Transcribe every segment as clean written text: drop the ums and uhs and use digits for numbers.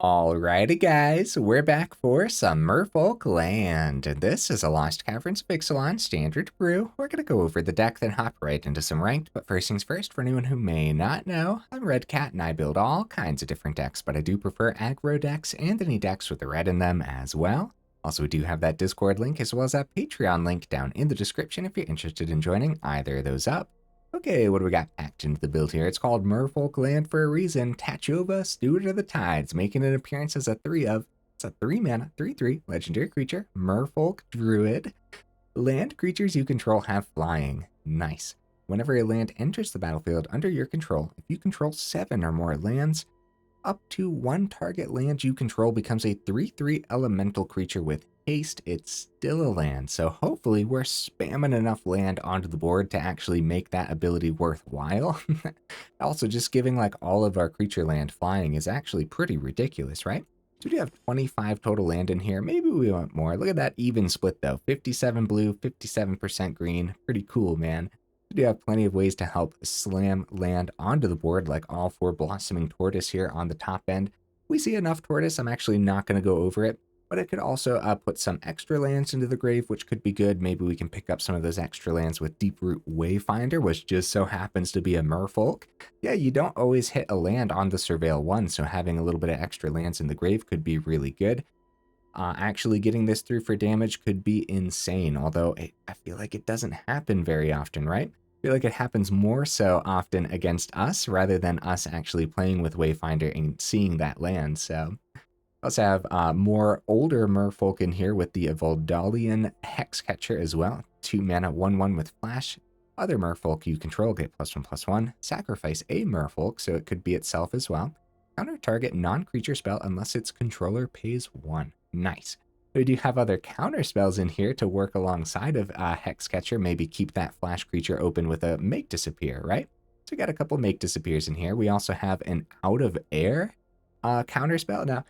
Alrighty guys, we're back for some Merfolk Land. This is a Lost Caverns of Ixalan standard brew. We're going to go over the deck, then hop right into some ranked, but first things first, for anyone who may not know, I'm Red Cat and I build all kinds of different decks, but I do prefer aggro decks and any decks with the red in them as well. Also, we do have that Discord link as well as that Patreon link down in the description if you're interested in joining either of those up. Okay, what do we got packed into the build here? It's called Merfolk Land for a reason. Tatyova, Steward of the Tides, making an appearance as a 3 of. It's a 3 mana, 3/3 legendary creature, Merfolk Druid. Land creatures you control have flying. Nice. Whenever a land enters the battlefield under your control, if you control 7 or more lands, up to one target land you control becomes a 3/3 elemental creature with haste. It's still a land, so hopefully we're spamming enough land onto the board to actually make that ability worthwhile. Also, just giving like all of our creature land flying is actually pretty ridiculous, right? So we do have 25 total land in here. Maybe we want more. Look at that even split though. 57 blue, 57% green. Pretty cool, man. We do have plenty of ways to help slam land onto the board, like all 4 Blossoming Tortoise here on the top end. We see enough Tortoise, I'm actually not going to go over it, but it could also put some extra lands into the grave, which could be good. Maybe we can pick up some of those extra lands with Deeproot Wayfinder, which just so happens to be a merfolk. Yeah, you don't always hit a land on the Surveil 1, so having a little bit of extra lands in the grave could be really good. Actually getting this through for damage could be insane, although I feel like it doesn't happen very often, right? I feel like it happens more so often against us rather than us actually playing with Wayfinder and seeing that land. So also have more older merfolk in here with the Vodalian Hexcatcher as well. 2 mana, 1/1 with flash. Other merfolk you control get +1/+1. Sacrifice a merfolk, so it could be itself as well. Counter target non-creature spell unless its controller pays 1. Nice. We do have other counter spells in here to work alongside of Hexcatcher. Maybe keep that flash creature open with a Make Disappear, right? So we got a couple Make Disappears in here. We also have an Out of Air counter spell. Now,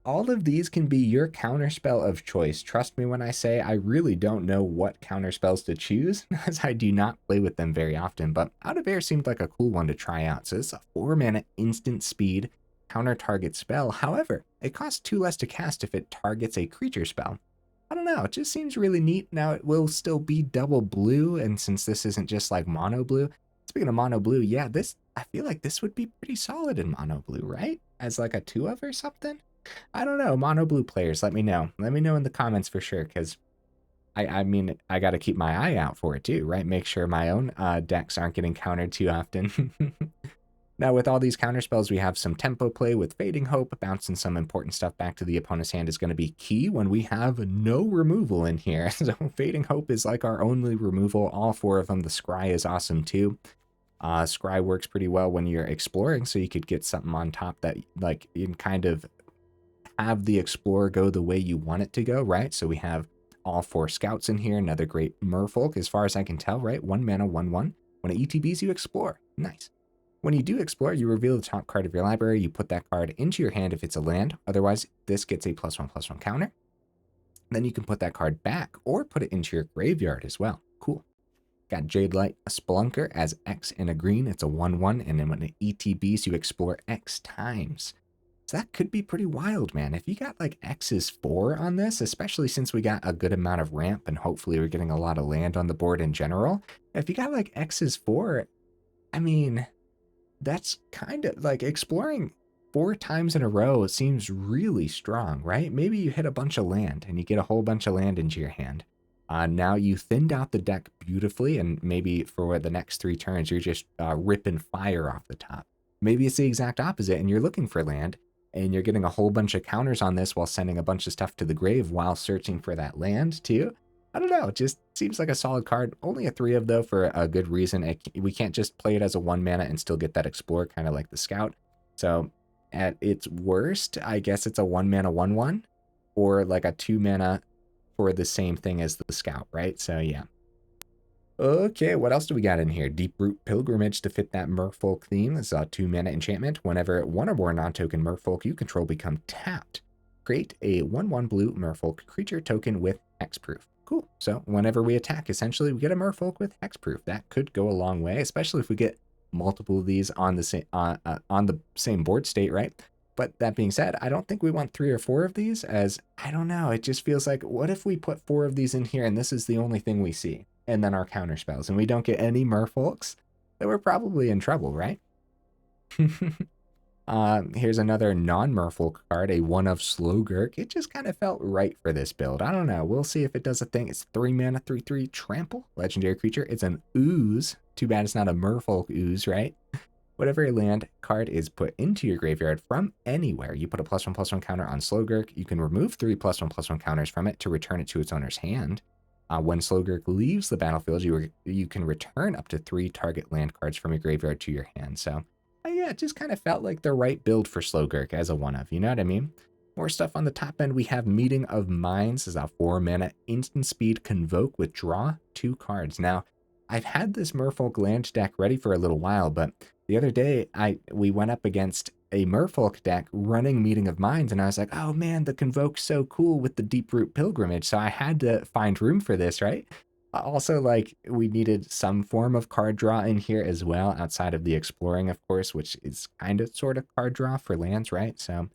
all of these can be your counter spell of choice. Trust me when I say I really don't know what counter spells to choose, as I do not play with them very often, but Out of Air seemed like a cool one to try out. So it's a 4 mana instant speed counter target spell. However, it costs 2 less to cast if it targets a creature spell. I don't know, it just seems really neat. Now it will still be double blue, and since this isn't just like mono blue, speaking of mono blue, yeah, I feel like this would be pretty solid in mono blue, right? As like a 2 of or something? I don't know, mono blue players, let me know. Let me know in the comments for sure, because I mean, I got to keep my eye out for it too, right? Make sure my own decks aren't getting countered too often. Now, with all these counterspells, we have some tempo play with Fading Hope. Bouncing some important stuff back to the opponent's hand is going to be key when we have no removal in here. So Fading Hope is like our only removal. All 4 of them. The Scry is awesome too. Scry works pretty well when you're exploring, so you could get something on top that like you can kind of have the Explorer go the way you want it to go, right? So we have all 4 Scouts in here. Another great merfolk, as far as I can tell, right? 1 mana, 1/1. When it ETBs, you explore. Nice. When you do explore, you reveal the top card of your library. You put that card into your hand if it's a land. Otherwise, this gets a +1/+1 counter. Then you can put that card back or put it into your graveyard as well. Cool. Got Jadelight Spelunker as X in a green. It's a 1/1, and then when it ETBs, you explore X times. So that could be pretty wild, man. If you got like X's 4 on this, especially since we got a good amount of ramp and hopefully we're getting a lot of land on the board in general. If you got like X's 4, I mean, that's kind of like exploring 4 times in a row. It seems really strong, right? Maybe you hit a bunch of land and you get a whole bunch of land into your hand. Now you thinned out the deck beautifully, and maybe for the next 3 turns, you're just ripping fire off the top. Maybe it's the exact opposite and you're looking for land and you're getting a whole bunch of counters on this while sending a bunch of stuff to the grave while searching for that land too. I don't know, it just seems like a solid card. Only a 3 of though for a good reason. We can't just play it as a 1 mana and still get that Explore, kind of like the Scout. So at its worst, I guess it's a 1 mana 1/1 or like a 2 mana for the same thing as the Scout, right? So yeah. Okay, what else do we got in here? Deeproot Pilgrimage to fit that merfolk theme. This is a 2 mana enchantment. Whenever 1 or more non-token merfolk you control become tapped, create a 1/1 blue merfolk creature token with hexproof. Cool. So whenever we attack, essentially we get a merfolk with hexproof. That could go a long way, especially if we get multiple of these on the same board state, right? But that being said, I don't think we want 3 or 4 of these, as I don't know, it just feels like, what if we put 4 of these in here and this is the only thing we see? And then our counter spells, and we don't get any merfolks? Then we're probably in trouble, right? Here's another non-merfolk card, a 1 of Slogurk. It just kind of felt right for this build. I don't know. We'll see if it does a thing. It's 3 mana, 3/3 trample, legendary creature. It's an ooze. Too bad it's not a merfolk ooze, right? Whatever land card is put into your graveyard from anywhere, you put a +1/+1 counter on Slogurk. You can remove 3 +1/+1 counters from it to return it to its owner's hand. When Slogurk leaves the battlefield, you can return up to 3 target land cards from your graveyard to your hand. So, yeah, it just kind of felt like the right build for Slogurk as a 1 of, you know what I mean? More stuff on the top end. We have Meeting of Minds. This is a 4 mana instant speed convoke with draw 2 cards. Now, I've had this Merfolk land deck ready for a little while, but the other day we went up against a Merfolk deck running Meeting of Minds, and I was like, oh man, the Convoke's so cool with the Deeproot Pilgrimage, so I had to find room for this, right? Also, like, we needed some form of card draw in here as well, outside of the Exploring, of course, which is kind of sort of card draw for lands, right? So,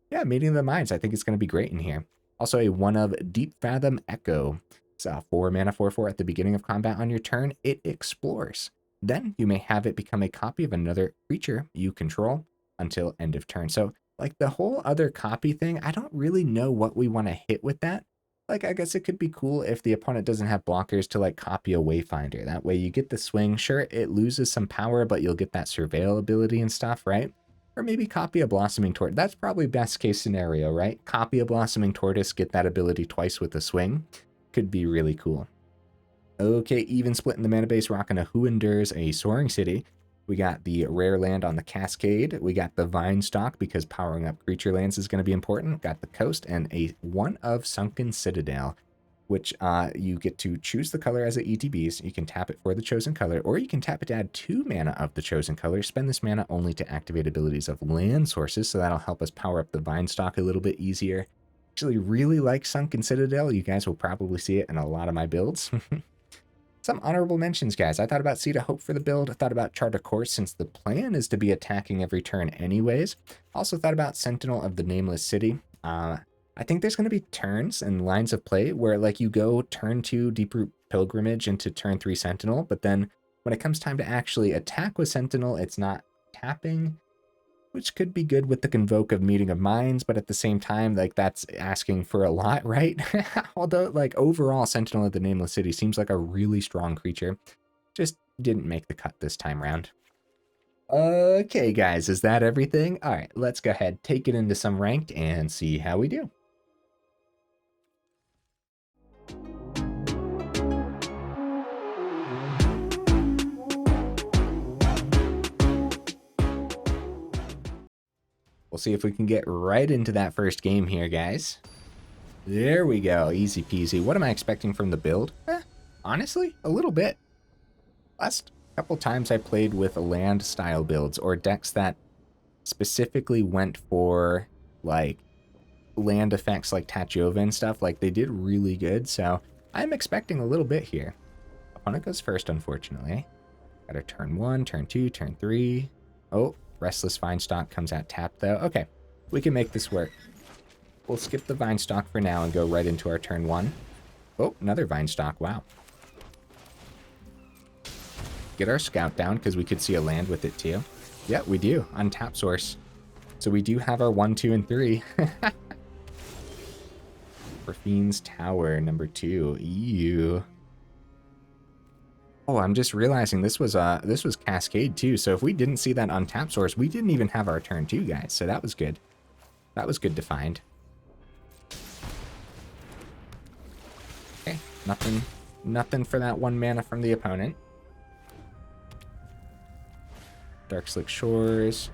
yeah, Meeting of the Minds, I think it's going to be great in here. Also, a 1 of Deepfathom Echo. It's a 4 mana 4/4 at the beginning of combat on your turn. It explores. Then you may have it become a copy of another creature you control until end of turn. So, like, the whole other copy thing, I don't really know what we want to hit with that. Like, I guess it could be cool if the opponent doesn't have blockers to, like, copy a Wayfinder. That way you get the swing. Sure, it loses some power, but you'll get that surveil ability and stuff, right? Or maybe copy a Blossoming Tortoise. That's probably best case scenario, right? Copy a Blossoming Tortoise, get that ability twice with a swing. Could be really cool. Okay, even split in the mana base, rocking a Who Endures, a Soaring City. We got the rare land on the Cascade. We got the Vinestalk because powering up creature lands is going to be important. Got the Coast and a 1 of Sunken Citadel, which you get to choose the color as a ETBs. You can tap it for the chosen color, or you can tap it to add 2 mana of the chosen color. Spend this mana only to activate abilities of land sources, so that'll help us power up the Vinestalk a little bit easier. Actually really like Sunken Citadel. You guys will probably see it in a lot of my builds. Some honorable mentions, guys. I thought about Seed of Hope for the build. I thought about Chart a Course, since the plan is to be attacking every turn anyways. Also thought about Sentinel of the Nameless City. I think there's going to be turns and lines of play where, like, you go turn 2 Deeproot Pilgrimage into turn 3 Sentinel, but then when it comes time to actually attack with Sentinel, it's not tapping, which could be good with the Convoke of Meeting of Minds, but at the same time, like, that's asking for a lot, right? Although, like, overall, Sentinel of the Nameless City seems like a really strong creature. Just didn't make the cut this time around. Okay, guys, is that everything? All right, let's go ahead, take it into some ranked, and see how we do. We'll see if we can get right into that first game here, guys. There we go, easy peasy. What am I expecting from the build? Honestly, a little bit. Last couple times I played with land style builds, or decks that specifically went for, like, land effects like Tatyova and stuff, like, they did really good, so I'm expecting a little bit here. Opponent goes first, unfortunately. Got our turn 1, turn 2, turn 3. Oh, Restless Vinestalk comes out tapped, though. Okay, we can make this work. We'll skip the Vinestalk for now and go right into our turn 1. Oh, another Vinestalk, wow. Get our Scout down, because we could see a land with it, too. Yeah, we do, untap source. So we do have our 1, 2, and 3. Raffine's Tower, number 2. Ew. Oh, I'm just realizing this was Cascade too. So if we didn't see that untap source, we didn't even have our turn 2, guys. So that was good. That was good to find. Okay, nothing for that 1 mana from the opponent. Dark Slick Shores.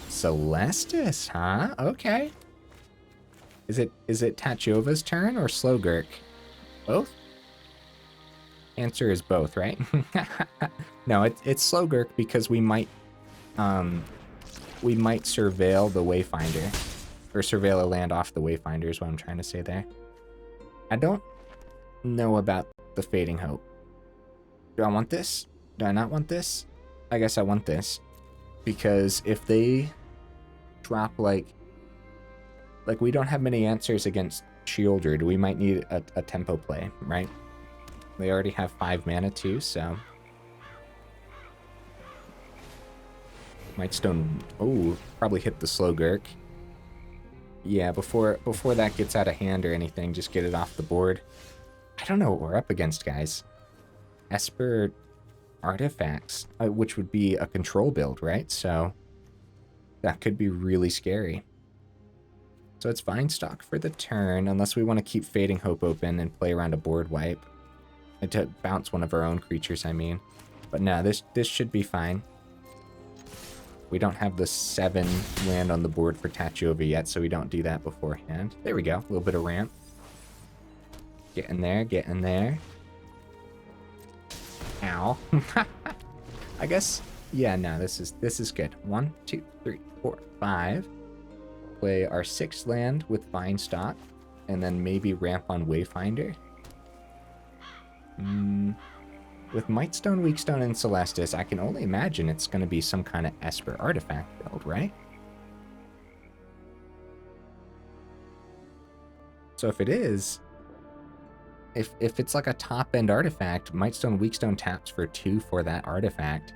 Celestis, huh? Okay. Is it Tatyova's turn or Slogurk? Both? Answer is both, right? No, it's Slogurk, because we might surveil the Wayfinder, or surveil a land off the Wayfinder is what I'm trying to say there. I don't know about the Fading Hope. Do I want this? Do I not want this? I guess I want this, because if they drop, like, Like, we don't have many answers against Shieldred. We might need a tempo play, right? They already have 5 mana too, so... Mightstone, oh, probably hit the Slogurk. Yeah, before that gets out of hand or anything, just get it off the board. I don't know what we're up against, guys. Esper artifacts, which would be a control build, right? So that could be really scary. So it's Vinestalk for the turn, unless we want to keep Fading Hope open and play around a board wipe. And to bounce one of our own creatures, I mean. But no, this should be fine. We don't have the 7 land on the board for Tatyova yet, so we don't do that beforehand. There we go, a little bit of ramp. Get in there, get in there. Ow. I guess, yeah, no, this is good. 1, 2, 3, 4, 5. Play our 6th land with Vinestalk, and then maybe ramp on Wayfinder. With Mightstone, Weakstone, and Celestis, I can only imagine it's going to be some kind of Esper artifact build, right? So if it is, if it's like a top-end artifact, Mightstone, Weakstone taps for 2 for that artifact.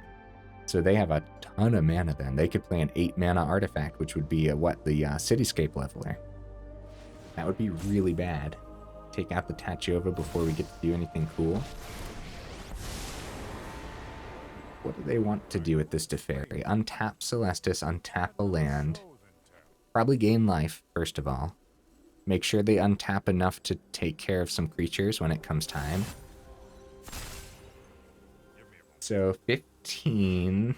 So they have a ton of mana then. They could play an 8-mana artifact, which would be the Cityscape Leveler. That would be really bad. Take out the Tatyova before we get to do anything cool. What do they want to do with this Teferi? Untap Celestis, untap a land. Probably gain life, first of all. Make sure they untap enough to take care of some creatures when it comes time. So 15.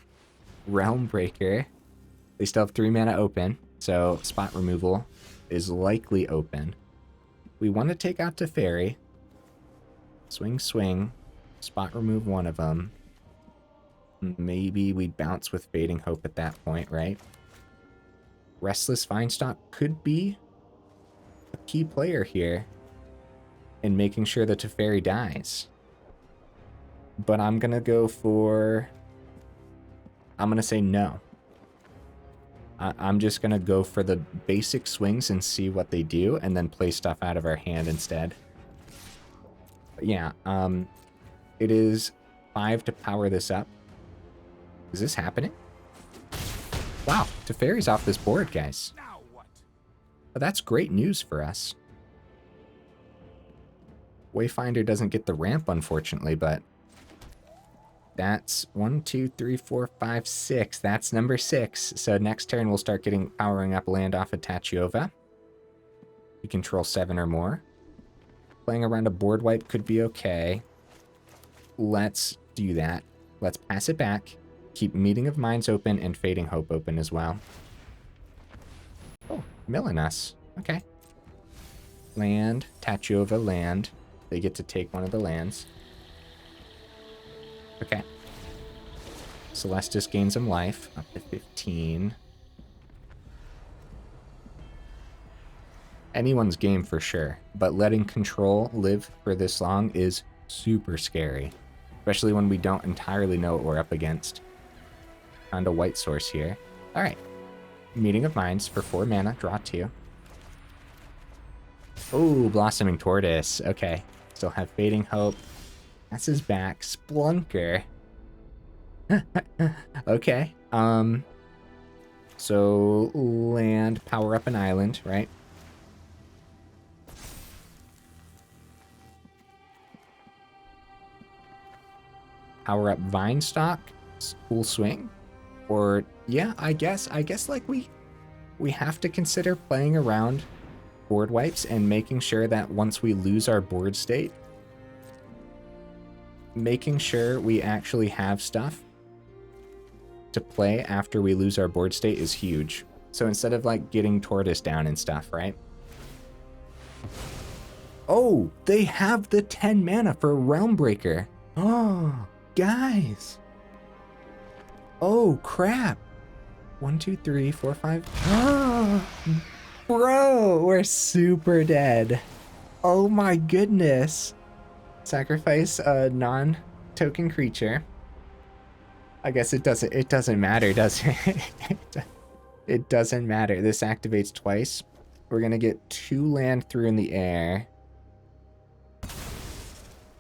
Realm Breaker. They still have 3 mana open, so spot removal is likely open. We want to take out Teferi. Swing, swing. Spot remove one of them. Maybe we bounce with Fading Hope at that point, right? Restless Vinestalk could be a key player here in making sure that Teferi dies. But I'm going to go for... I'm going to say no. I'm just going to go for the basic swings and see what they do, and then play stuff out of our hand instead. But yeah, it is 5 to power this up. Is this happening? Wow, Teferi's off this board, guys. But that's great news for us. Wayfinder doesn't get the ramp, unfortunately, but that's 1, 2, 3, 4, 5, 6. That's number 6. So next turn we'll start powering up land off of Tatyova. We control 7 or more. Playing around a board wipe could be okay. Let's do that. Let's pass it back. Keep Meeting of Minds open and Fading Hope open as well. Oh, milling us. Okay. Land, Tatyova land. They get to take one of the lands. Okay. Celestis gains some life, up to 15. Anyone's game for sure, but letting control live for this long is super scary, especially when we don't entirely know what we're up against. Found a white source here. All right. Meeting of Minds for 4 mana, draw 2. Oh, Blossoming Tortoise. Okay. Still have Fading Hope. That's his back. Spelunker. Okay. So land, power up an island, right? Power up Vinestalk, full swing. Or yeah, I guess like we have to consider playing around board wipes and making sure that once we lose our board state, making sure we actually have stuff to play after we lose our board state is huge. So instead of like getting Tortoise down and stuff, right? Oh, they have the 10 mana for Realm Breaker. Oh, guys. Oh, crap. 1, 2, 3, 4, 5. Oh, bro, we're super dead. Oh my goodness. Sacrifice a non-token creature. I guess it doesn't matter, does it? It doesn't matter. This activates twice. We're going to get 2 land through in the air.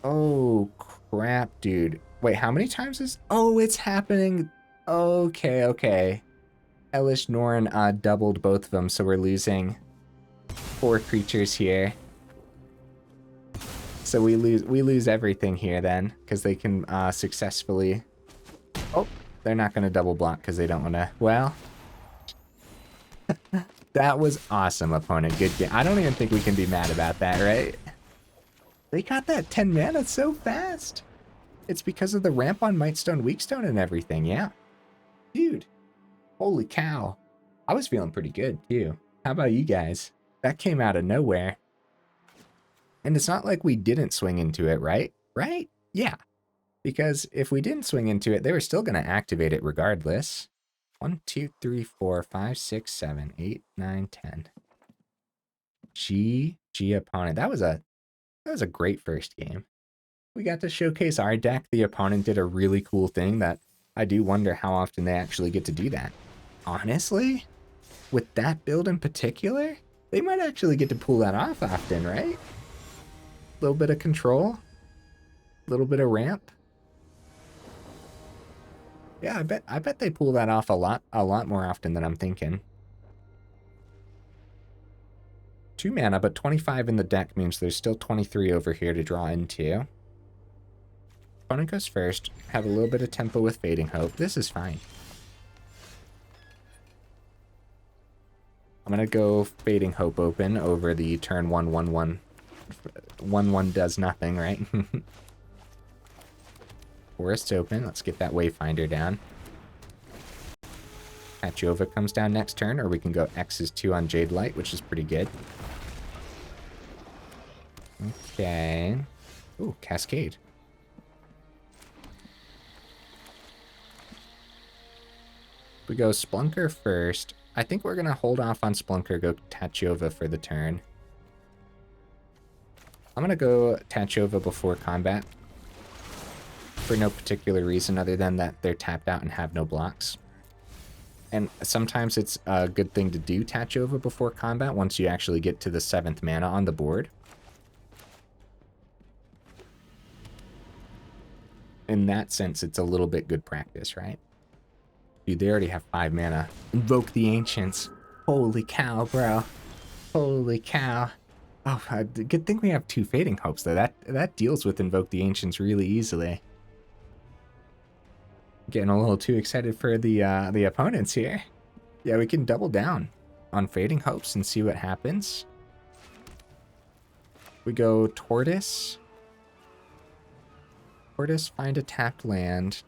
Oh, crap, dude. Wait, how many times is... Oh, it's happening. Okay, okay. Elish Norn doubled both of them, so we're losing 4 creatures here. So we lose everything here then, because they can successfully... Oh, they're not going to double block because they don't want to... Well, that was awesome, opponent. Good game. I don't even think we can be mad about that, right? They got that 10 mana so fast. It's because of the ramp on Mightstone, Weakstone, and everything, yeah. Dude, holy cow. I was feeling pretty good, too. How about you guys? That came out of nowhere. And it's not like we didn't swing into it, right? Right? Yeah. Because if we didn't swing into it, they were still going to activate it regardless. 1, 2, 3, 4, 5, 6, 7, 8, 9, 10. GG opponent. That was a great first game. We got to showcase our deck. The opponent did a really cool thing that I do wonder how often they actually get to do that. Honestly, with that build in particular, they might actually get to pull that off often, right? A little bit of control, a little bit of ramp. Yeah, I bet they pull that off a lot more often than I'm thinking. 2 mana, but 25 in the deck means there's still 23 over here to draw into. Opponent goes first. Have a little bit of tempo with Fading Hope. This is fine. I'm gonna go Fading Hope open over the turn 1/1/1. 1/1 does nothing, right? Forest open. Let's get that Wayfinder down. Tatyova comes down next turn, or we can go X's 2 on Jadelight, which is pretty good. Okay. Ooh, Cascade. We go Spelunker first. I think we're going to hold off on Spelunker, go Tatyova for the turn. I'm going to go Tatyova before combat. For no particular reason other than that they're tapped out and have no blocks. And sometimes it's a good thing to do Tatyova before combat once you actually get to the 7th mana on the board. In that sense, it's a little bit good practice, right? Dude, they already have 5 mana. Invoke the Ancients. Holy cow, bro. Holy cow. Oh, good thing we have 2 Fading Hopes, though. That deals with Invoke the Ancients really easily. Getting a little too excited for the opponents here. Yeah, we can double down on Fading Hopes and see what happens. We go Tortoise. Tortoise, find a tapped land.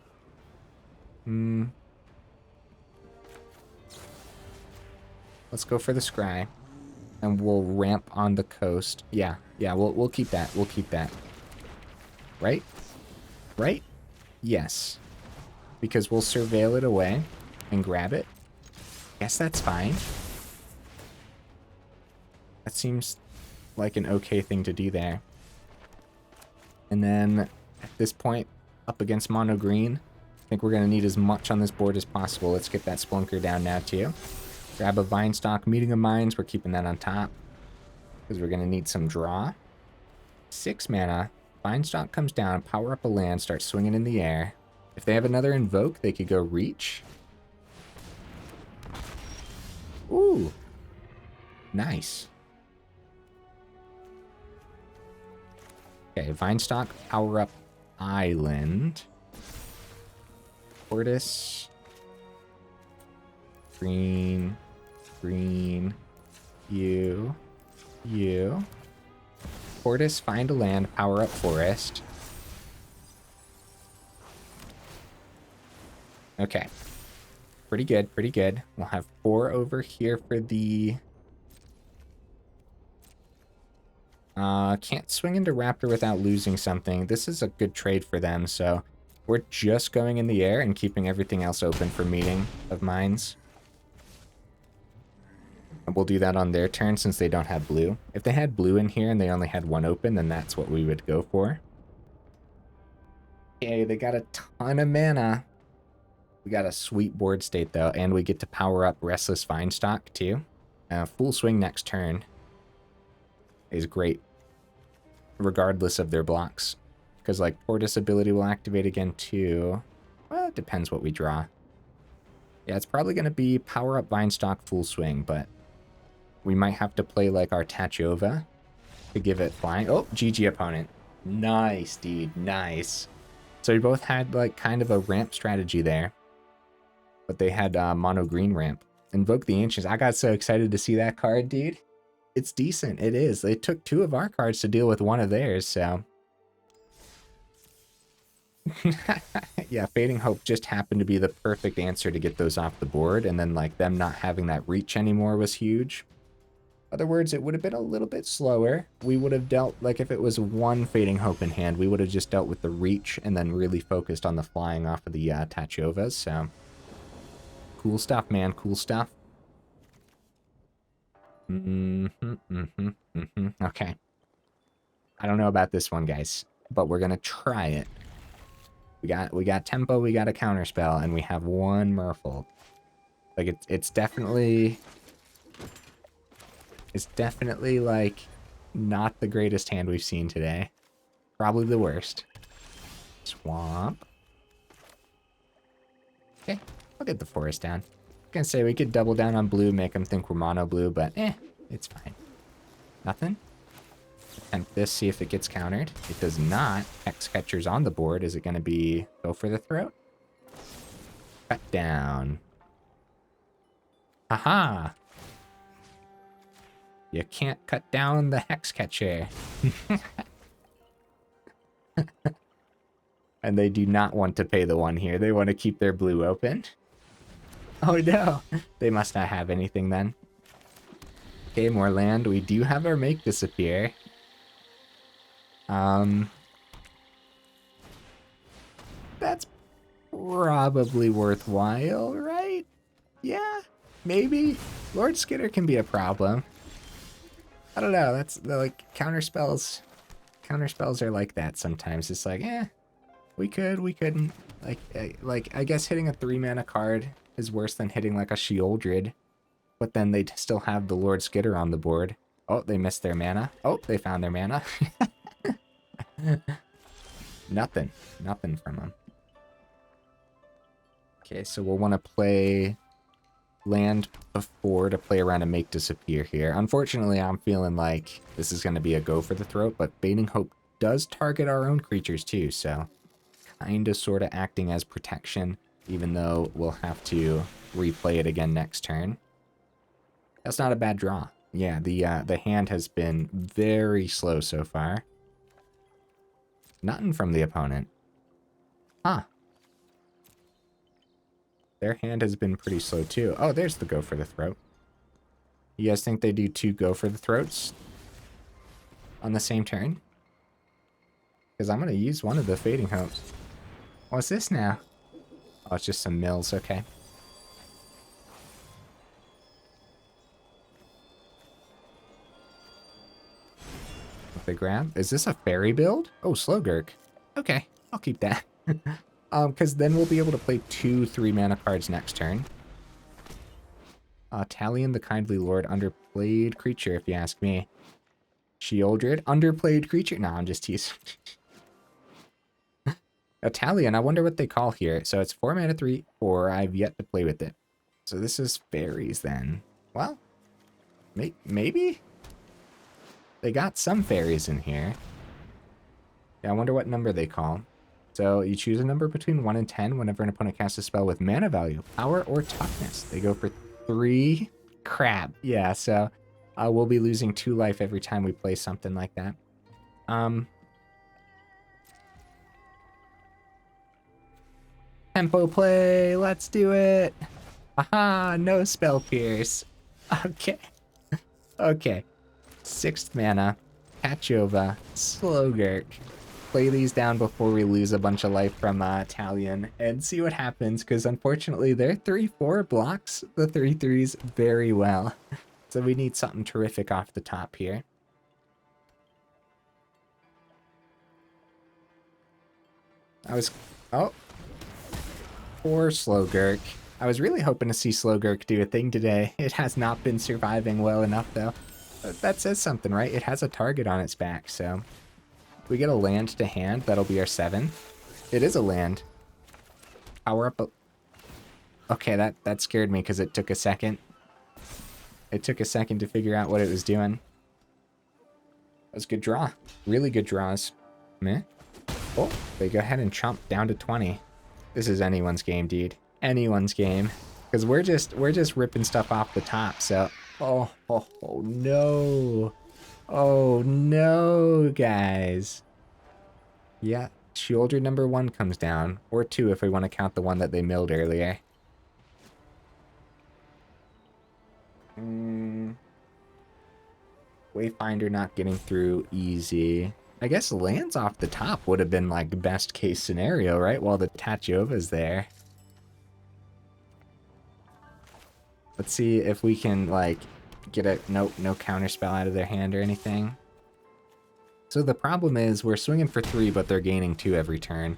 Let's go for the Scry. And we'll ramp on the coast. Yeah, we'll keep that. We'll keep that. Right? Right? Yes. Because we'll surveil it away and grab it. Guess that's fine. That seems like an okay thing to do there. And then at this point, up against mono green, I think we're going to need as much on this board as possible. Let's get that Spelunker down now too. Grab a Vinestalk, Meeting of Minds. We're keeping that on top because we're going to need some draw. 6 mana. Vinestalk comes down, power up a land, start swinging in the air. If they have another Invoke, they could go Reach. Ooh. Nice. Okay, Vinestalk, power up Island. Tortoise. Green. Green. You. Tortoise, find a land, power up Forest. Okay. Pretty good, pretty good. We'll have 4 over here for the... can't swing into Raptor without losing something. This is a good trade for them, so we're just going in the air and keeping everything else open for Meeting of Minds. And we'll do that on their turn since they don't have blue. If they had blue in here and they only had 1 open, then that's what we would go for. Okay, they got a ton of mana. We got a sweet board state, though, and we get to power up Restless Vinestalk, too. Full swing next turn is great, regardless of their blocks. Because, like, Tortoise ability will activate again, too. Well, it depends what we draw. Yeah, it's probably going to be Power Up Vinestalk Full Swing, but we might have to play, like, our Tatyova to give it flying. Oh, GG opponent. Nice, dude. Nice. So we both had, like, kind of a ramp strategy there. But they had mono green ramp. Invoke the Ancients. I got so excited to see that card, dude. It's decent. It is. They took 2 of our cards to deal with 1 of theirs, so... Yeah, Fading Hope just happened to be the perfect answer to get those off the board, and then, like, them not having that reach anymore was huge. Other words, it would have been a little bit slower. We would have dealt, like, if it was 1 Fading Hope in hand, we would have just dealt with the reach and then really focused on the flying off of the Tatyovas, so... Cool stuff, man. Cool stuff. Okay. I don't know about this one, guys, but we're gonna try it. We got tempo, we got a counterspell, and we have 1 Merfolk. Like, it's definitely like not the greatest hand we've seen today. Probably the worst. Swamp. Okay, I'll get the forest down. I was gonna say we could double down on blue, make them think we're mono blue, but it's fine. Nothing? Attempt this, see if it gets countered. It does not. Hexcatcher's on the board. Is it going to be go for the throat? Cut down. Haha! You can't cut down the Hexcatcher. And they do not want to pay the 1 here. They want to keep their blue open. Oh no! They must not have anything then. Okay, more land. We do have our Make Disappear. That's probably worthwhile, right? Yeah, maybe. Lord Skitter can be a problem. I don't know, that's like counterspells. Counterspells are like that sometimes. It's like, we couldn't. Like I guess hitting a 3-mana card is worse than hitting like a Sheoldred, but then they'd still have the Lord Skitter on the board. Oh, they missed their mana. Oh, they found their mana. Nothing from them. Okay, so we'll want to play land before to play around and Make Disappear here. Unfortunately, I'm feeling like this is going to be a go for the throat, but Fading Hope does target our own creatures too, so kind of sort of acting as protection, even though we'll have to replay it again next turn. That's not a bad draw. Yeah, the hand has been very slow so far. Nothing from the opponent. Huh. Their hand has been pretty slow too. Oh, there's the go for the throat. You guys think they do 2 go for the throats on the same turn? Because I'm going to use one of the Fading Hopes. What's this now? Oh, it's just some mills. Okay. They grab. Is this a fairy build? Oh, Slogurk. Okay, I'll keep that. Because then we'll be able to play 2 3-mana cards next turn. Talion the Kindly Lord, underplayed creature, if you ask me. Sheoldred, underplayed creature. No, I'm just teasing. Talion, I wonder what they call here. So it's 4 mana 3/4. I've yet to play with it. So this is fairies then. Well, maybe? They got some fairies in here. Yeah, I wonder what number they call. So you choose a number between 1 and 10 whenever an opponent casts a spell with mana value, power, or toughness. They go for 3. Crap. Yeah, so we'll be losing 2 life every time we play something like that. Tempo play. Let's do it. Aha, no spell pierce. Okay. Okay. 6th mana, Tatyova, Slogurk. Play these down before we lose a bunch of life from Talion and see what happens, because unfortunately their 3/4 blocks the 3/3s very well. So we need something terrific off the top here. Oh, poor Slogurk. I was really hoping to see Slogurk do a thing today. It has not been surviving well enough, though. That says something, right? It has a target on its back, so... If we get a land to hand, that'll be our 7. It is a land. Power up a... Okay, that scared me because it took a second. It took a second to figure out what it was doing. That was a good draw. Really good draws. Meh. Oh, they go ahead and chomp down to 20. This is anyone's game, dude. Anyone's game. Because we're just ripping stuff off the top, so... Oh no. Oh no, guys. Yeah, Shieldred number 1 comes down. Or 2 if we want to count the one that they milled earlier. Wayfinder not getting through easy. I guess lands off the top would have been like best case scenario, right? While the Tatyova's there. Let's see if we can like get a no counterspell out of their hand or anything. So the problem is we're swinging for 3, but they're gaining 2 every turn.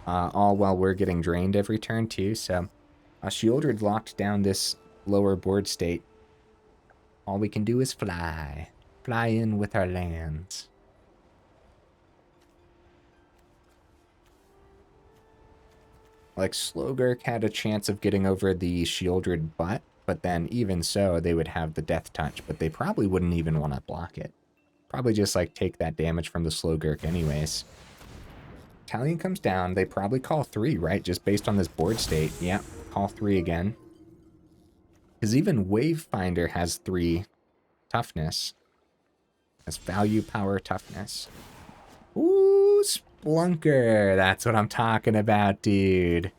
All while we're getting drained every turn too. So Shieldred locked down this lower board state. All we can do is fly. Fly in with our lands. Like, Slogurk had a chance of getting over the Shieldred butt, but then even so, they would have the Death Touch, but they probably wouldn't even want to block it. Probably just, like, take that damage from the Slogurk anyways. Italian comes down. They probably call 3, right? Just based on this board state. Yeah, call 3 again. Because even Wayfinder has 3 toughness. Has value, power, toughness. Ooh, Spelunker. That's what I'm talking about, dude.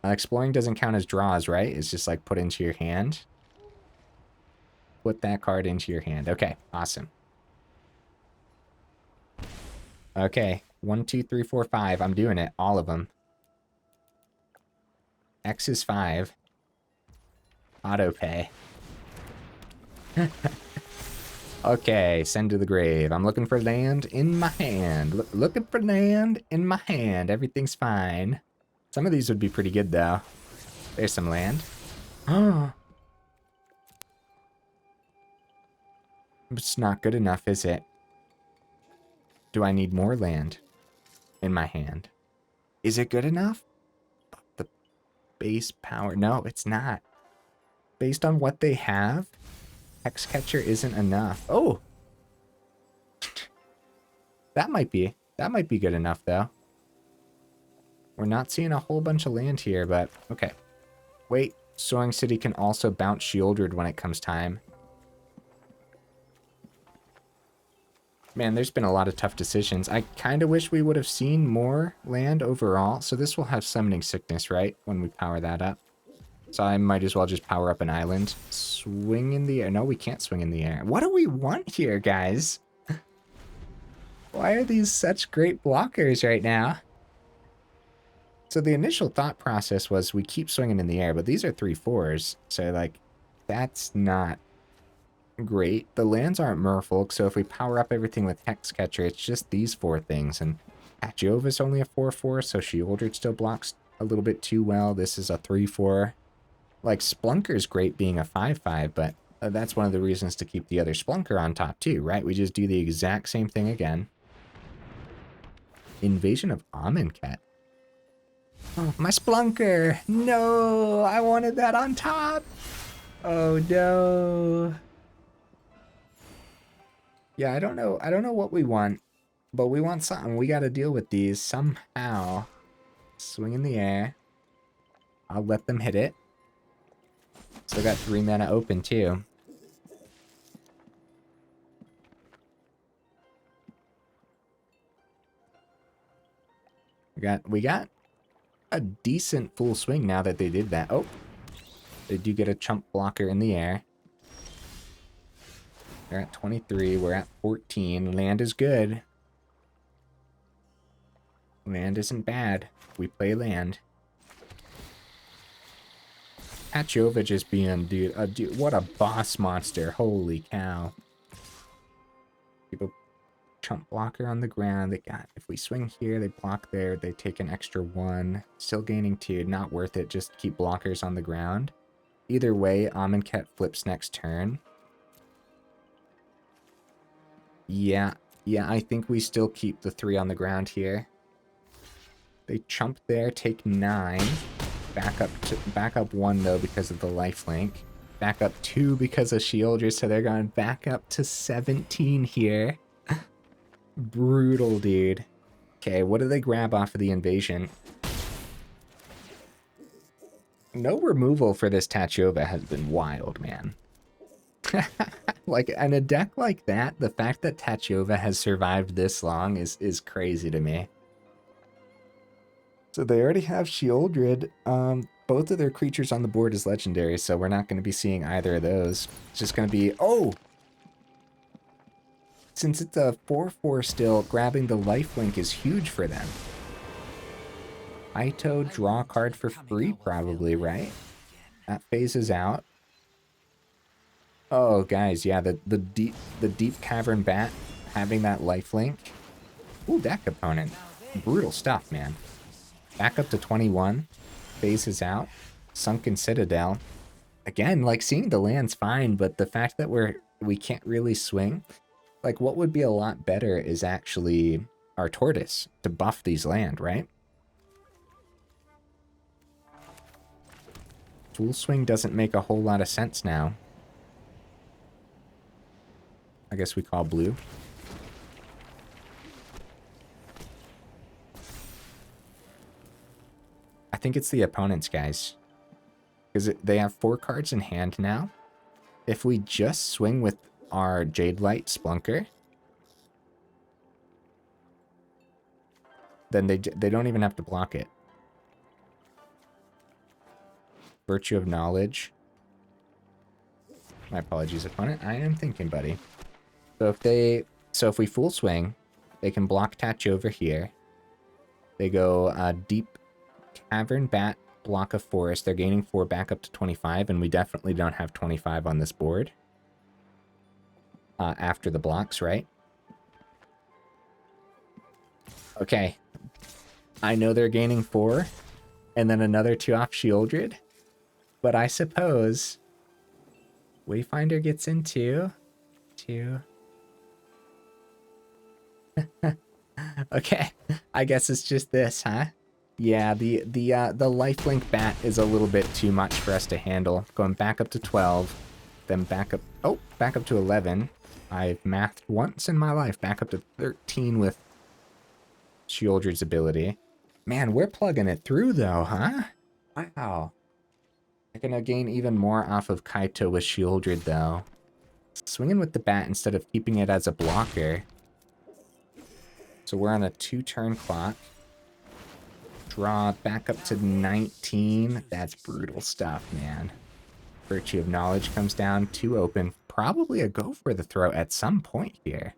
Exploring doesn't count as draws, right? It's just like put into your hand. Put that card into your hand. Okay, awesome. Okay, 1, 2, 3, 4, 5. I'm doing it. All of them. X is 5. Auto pay. Okay, send to the grave. I'm looking for land in my hand. Looking for land in my hand. Everything's fine. Some of these would be pretty good, though. There's some land. Oh. It's not good enough, is it? Do I need more land in my hand? Is it good enough? The base power. No, it's not. Based on what they have, Hexcatcher isn't enough. Oh! That might be good enough, though. We're not seeing a whole bunch of land here, but okay. Wait, Soaring City can also bounce Shieldred when it comes time. Man, there's been a lot of tough decisions. I kind of wish we would have seen more land overall. So this will have Summoning Sickness, right? When we power that up. So I might as well just power up an island. Swing in the air. No, we can't swing in the air. What do we want here, guys? Why are these such great blockers right now? So the initial thought process was we keep swinging in the air, but these are 3/4s. So, like, that's not great. The lands aren't merfolk, so if we power up everything with Hexcatcher, it's just these 4 things. And Tatyova's only a 4/4, so Shieldred still blocks a little bit too well. This is a 3/4. Like, Spelunker's great being a 5/5, but that's one of the reasons to keep the other Spelunker on top too, right? We just do the exact same thing again. Invasion of Amonkhet. Oh, my Spelunker! No! I wanted that on top! Oh no! Yeah, I don't know what we want, but we want something. We gotta deal with these somehow. Swing in the air. I'll let them hit it. Still got 3 mana open too. We got a decent full swing now that they did that. Oh, they do get a chump blocker in the air. They're at 23. We're at 14. Land is good. Land isn't bad. We play land. Tatyova just being, dude, what a boss monster. Holy cow. People chump blocker on the ground. They got, if we swing here, they block there, they take an extra 1. Still gaining 2, not worth it, just keep blockers on the ground. Either way, Amonkhet flips next turn. Yeah, I think we still keep the 3 on the ground here. They chump there, take 9. Back up 1 though because of the lifelink. Back up 2 because of Shieldred, so they're going back up to 17 here. Brutal, dude. Okay, what do they grab off of the invasion? No removal for this Tatyova has been wild, man. Like, in a deck like that, the fact that Tatyova has survived this long is crazy to me. So they already have Shieldred. Both of their creatures on the board is legendary, so we're not going to be seeing either of those. It's just going to be... Oh! Since it's a 4/4 still, grabbing the lifelink is huge for them. Ito, draw a card for free, probably, right? That phases out. Oh, guys, yeah, the deep cavern bat having that lifelink. Ooh, deck opponent. Brutal stuff, man. Back up to 21. Phases out. Sunken Citadel. Again, like, seeing the land's fine, but the fact that we can't really swing, like, what would be a lot better is actually our Tortoise to buff these land, right? Full swing doesn't make a whole lot of sense now. I guess we call blue. I think it's the opponents, guys. Because they have 4 cards in hand now. If we just swing with our Jadelight Spelunker, then they don't even have to block it. Virtue of Knowledge. My apologies, opponent. I am thinking, buddy. So if we full swing, they can block Tatyova here. They go deep cavern bat, block a forest. They're gaining 4 back up to 25, and we definitely don't have 25 on this board. After the blocks, right? Okay. I know they're gaining 4, and then another 2 off Shieldred. But I suppose Wayfinder gets into 2. Okay, I guess it's just this, huh? Yeah, the lifelink bat is a little bit too much for us to handle. Going back up to 12, then back up to 11. I've mathed once in my life. Back up to 13 with Shieldred's ability. Man, we're plugging it through though, huh? Wow. I'm gonna gain even more off of Kaito with Shieldred though. Swinging with the bat instead of keeping it as a blocker. So we're on a 2-turn clock. Draw back up to 19. That's brutal stuff, man. Virtue of Knowledge comes down, 2 open. Probably a go for the throw at some point here.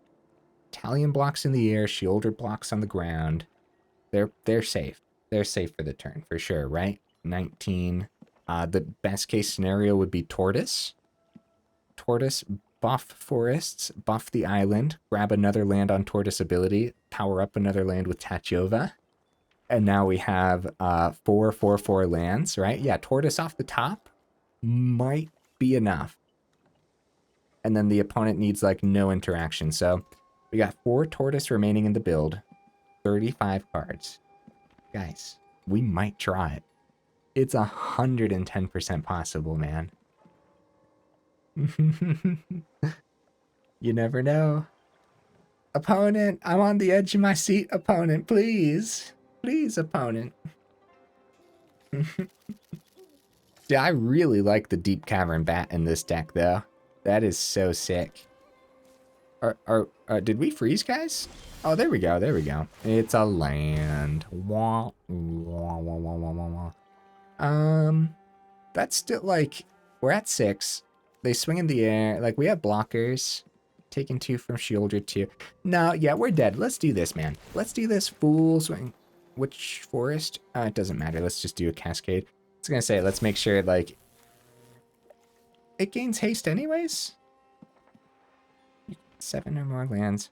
Italian blocks in the air, Shieldred blocks on the ground. They're safe. They're safe for the turn, for sure, right? 19. The best case scenario would be Tortoise. Tortoise, buff forests, buff the island, grab another land on Tortoise ability, power up another land with Tatyova. And now we have 4/4/4 lands, right? Yeah, Tortoise off the top might be enough. And then the opponent needs like no interaction. So we got 4 Tortoise remaining in the build, 35 cards. Guys, we might try it. It's 110% possible, man. You never know. Opponent, I'm on the edge of my seat, opponent, please. Please, opponent. Yeah, I really like the Deep Cavern Bat in this deck, though. That is so sick. Did we freeze, guys? Oh, there we go, there we go. It's a land. Wah, wah, wah, wah, wah, wah, wah. That's still, like, we're at 6. They swing in the air. Like, we have blockers. Taking 2 from Shieldred, too. No, yeah, we're dead. Let's do this, man. Let's do this full swing. Which forest? It doesn't matter. Let's just do a cascade. I was gonna say, let's make sure, like, it gains haste anyways? 7 or more lands.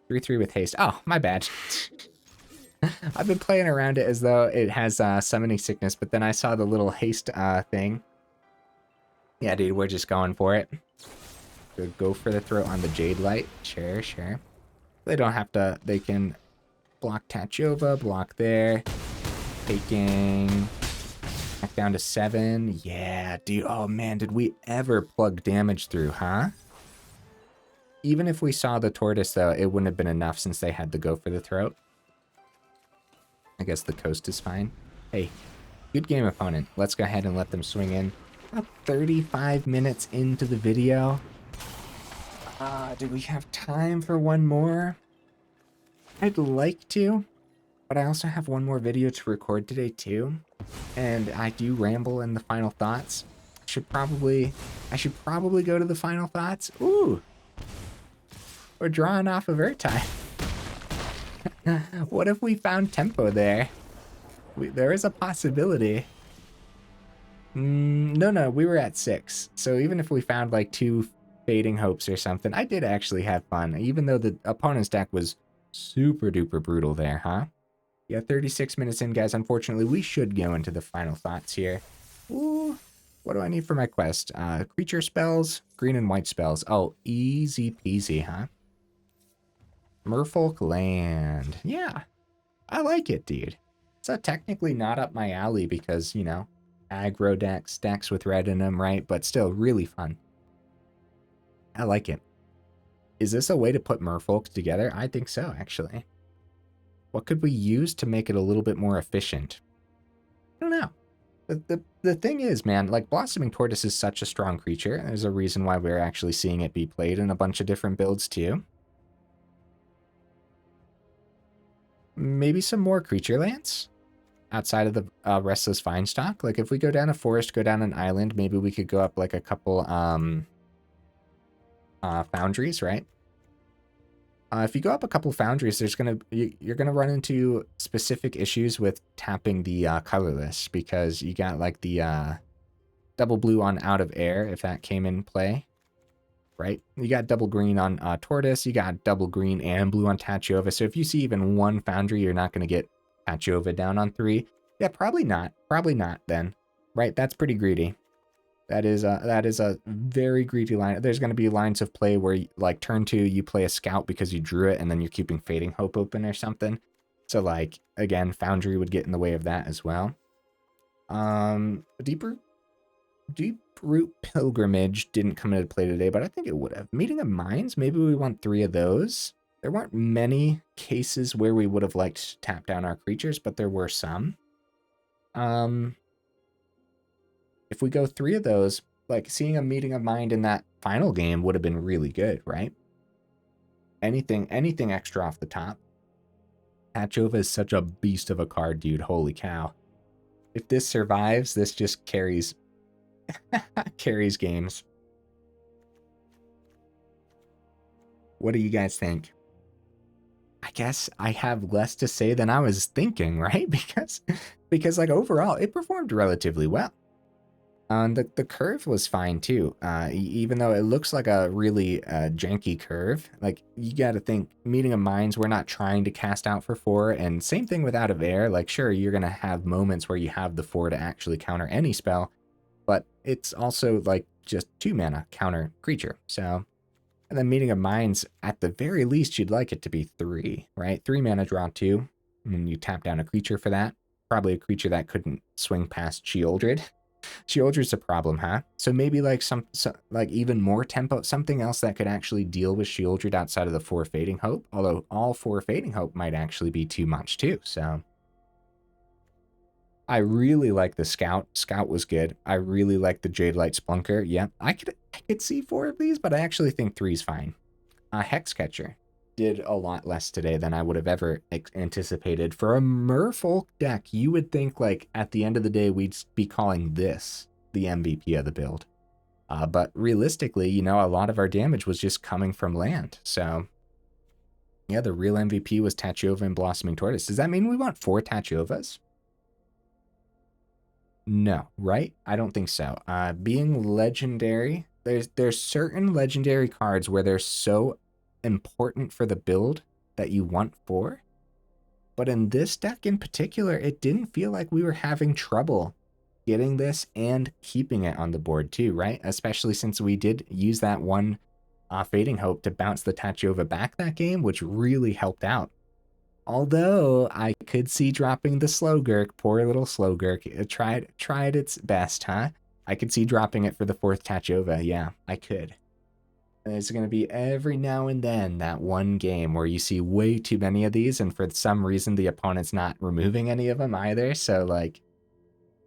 3/3 with haste. Oh, my bad. I've been playing around it as though it has summoning sickness, but then I saw the little haste thing. Yeah, dude, we're just going for it. Go for the throat on the Jadelight. Sure, sure. They don't have to, they can block Tatyova, block there. Taking back down to 7. Yeah, dude. Oh, man, did we ever plug damage through, huh? Even if we saw the tortoise, though, it wouldn't have been enough since they had to go for the throat. I guess the coast is fine. Hey, good game, opponent. Let's go ahead and let them swing in. About 35 minutes into the video. Do we have time for one more? I'd like to, but I also have one more video to record today, too. And I do ramble in the final thoughts. I should probably go to the final thoughts. Ooh! We're drawing off of airtime. What if we found tempo there? There is a possibility. No, we were at 6. So even if we found like 2 Fading Hopes or something, I did actually have fun. Even though the opponent's deck was super duper brutal there, huh? Yeah, 36 minutes in, guys. Unfortunately, we should go into the final thoughts here. Ooh, what do I need for my quest? Creature spells, green and white spells. Oh, easy peasy, huh? Merfolk Land. Yeah, I like it, dude. It's technically not up my alley because, you know, aggro decks with red in them, right? But still, really fun. I like it. Is this a way to put merfolks together? I think so, actually. What could we use to make it a little bit more efficient? I don't know. The thing is, man, like, Blossoming Tortoise is such a strong creature. There's a reason why we're actually seeing it be played in a bunch of different builds, too. Maybe some more creature lands outside of the Restless Vinestalk. Like, if we go down a forest, go down an island, maybe we could go up, like, a couple foundries, right? If you go up a couple foundries, you're gonna run into specific issues with tapping the colorless, because you got like the double blue on Out of Air, if that came in play, right? You got double green on Tortoise, you got double green and blue on Tatyova. So if you see even one foundry, you're not gonna get Tatyova down on 3. Yeah, probably not then, right? That's pretty greedy. That is a very greedy line. There's going to be lines of play where, like, turn 2, you play a scout because you drew it, and then you're keeping Fading Hope open or something. So, like, again, Foundry would get in the way of that as well. Deeproot Pilgrimage didn't come into play today, but I think it would have. Meeting of Minds, maybe we want 3 of those. There weren't many cases where we would have liked to tap down our creatures, but there were some. If we go 3 of those, like, seeing a Meeting of Mind in that final game would have been really good, right? Anything extra off the top. Tatyova is such a beast of a card, dude. Holy cow. If this survives, this just carries carries games. What do you guys think? I guess I have less to say than I was thinking, right? Because like, overall, it performed relatively well. The curve was fine too, even though it looks like a really janky curve. Like, you gotta think, Meeting of Minds, we're not trying to cast out for 4, and same thing with Out of Air. Like, sure, you're gonna have moments where you have the 4 to actually counter any spell, but it's also like just 2 mana counter creature. So, and then Meeting of Minds, at the very least, you'd like it to be 3, right? 3 mana, draw 2, and you tap down a creature for that. Probably a creature that couldn't swing past Sheoldred. Sheoldred's a problem, huh? So maybe like some like even more tempo, something else that could actually deal with Sheoldred outside of the 4 Fading Hope. Although all 4 Fading Hope might actually be too much too. So I really like the Scout. Scout was good. I really like the Jadelight Spelunker. Yeah, I could see 4 of these, but I actually think 3 is fine. Hexcatcher did a lot less today than I would have ever anticipated. For a merfolk deck, you would think, like, at the end of the day, we'd be calling this the MVP of the build. But realistically, you know, a lot of our damage was just coming from land. So, yeah, the real MVP was Tatyova and Blossoming Tortoise. Does that mean we want 4 Tatyovas? No, right? I don't think so. Being legendary, there's certain legendary cards where they're so important for the build that you want for. But in this deck in particular, it didn't feel like we were having trouble getting this and keeping it on the board too, right? Especially since we did use that one Fading Hope to bounce the Tatyova back that game, which really helped out. Although I could see dropping the Slogurk, poor little Slogurk. It tried its best, huh? I could see dropping it for the 4th Tatyova. Yeah, I could. There's going to be every now and then that one game where you see way too many of these, and for some reason the opponent's not removing any of them either. So, like,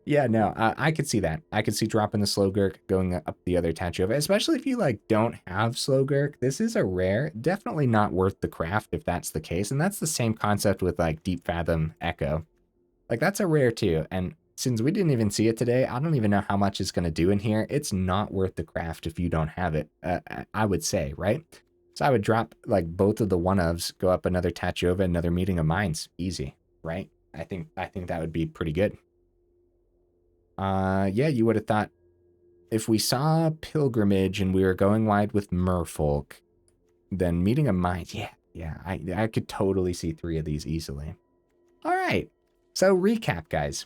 yeah, no, I could see that. I could see dropping the Slogurk, going up the other Tatyova, especially if you, like, don't have Slogurk. This is a rare, definitely not worth the craft if that's the case, and that's the same concept with, like, Deepfathom Echo. Like, that's a rare too, and since we didn't even see it today, I don't even know how much it's going to do in here. It's not worth the craft if you don't have it, I would say, right? So I would drop, like, both of the one-ofs, go up another Tatyova, another Meeting of Minds. Easy, right? I think that would be pretty good. Yeah, you would have thought if we saw Pilgrimage and we were going wide with Merfolk, then Meeting of Minds, yeah, I could totally see 3 of these easily. All right, so recap, guys.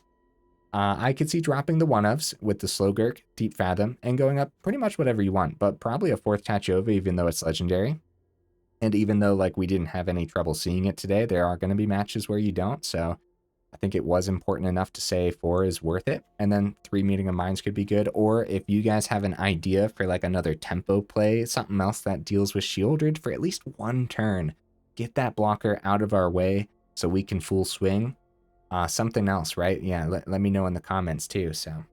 I could see dropping the one-ofs with the Slogurk, Deepfathom, and going up pretty much whatever you want, but probably a 4th Tatyova, even though it's legendary. And even though, like, we didn't have any trouble seeing it today, there are going to be matches where you don't, so I think it was important enough to say 4 is worth it. And then 3 Meeting of Minds could be good, or if you guys have an idea for, like, another tempo play, something else that deals with Shieldred for at least 1 turn, get that blocker out of our way so we can full swing. Something else, right? Yeah, let me know in the comments too. So,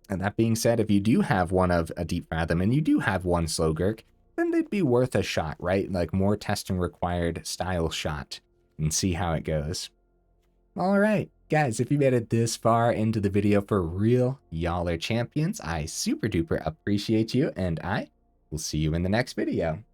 and that being said, if you do have one of a Deepfathom and you do have 1 Slogurk, then they'd be worth a shot, right? Like, more testing required style shot, and see how it goes. All right, guys, if you made it this far into the video for real, y'all are champions. I super duper appreciate you, and I will see you in the next video.